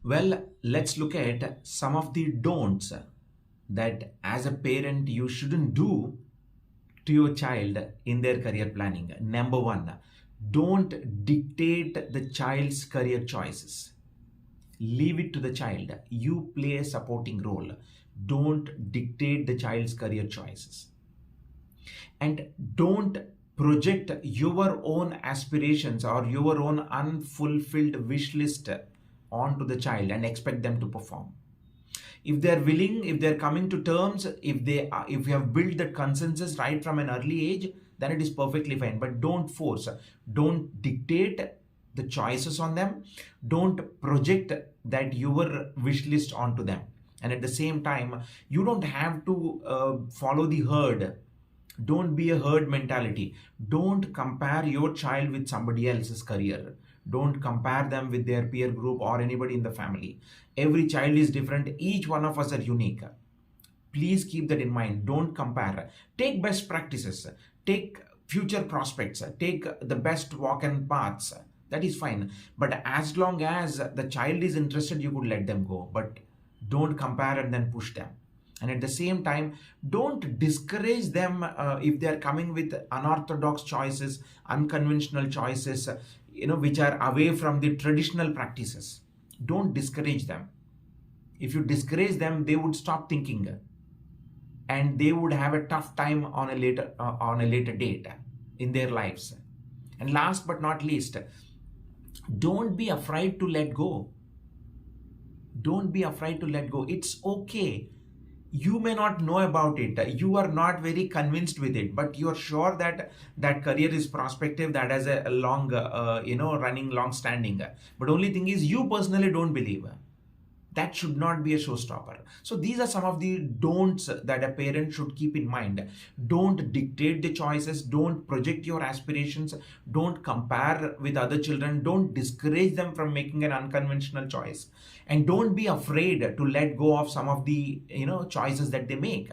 Well, let's look at some of the don'ts that as a parent you shouldn't do to your child in their career planning. Number one, don't dictate the child's career choices. Leave it to the child. You play a supporting role. Don't dictate the child's career choices. And don't project your own aspirations or your own unfulfilled wish list onto the child and expect them to perform. If they're willing, if they're coming to terms, if you have built that consensus right from an early age, then it is perfectly fine. But don't force, don't dictate the choices on them, don't project that your wish list onto them. And at the same time, you don't have to follow the herd. Don't be a herd mentality. Don't compare your child with somebody else's career. Don't compare them with their peer group or anybody in the family. Every child is different. Each one of us are unique. Please keep that in mind. Don't compare. Take best practices. Take future prospects. Take the best walk and paths. That is fine. But as long as the child is interested, you could let them go. But don't compare and then push them. And at the same time, don't discourage them if they are coming with unorthodox choices, unconventional choices, which are away from the traditional practices. Don't discourage them. If you discourage them, they would stop thinking, and they would have a tough time on a later date in their lives. And last but not least, don't be afraid to let go. Don't be afraid to let go. It's okay. You may not know about it, you are not very convinced with it, but you are sure that that career is prospective, that has a long running, long standing. But only thing is, you personally don't believe. That should not be a showstopper. So these are some of the don'ts that a parent should keep in mind. Don't dictate the choices, don't project your aspirations, don't compare with other children, don't discourage them from making an unconventional choice, and don't be afraid to let go of some of the choices that they make.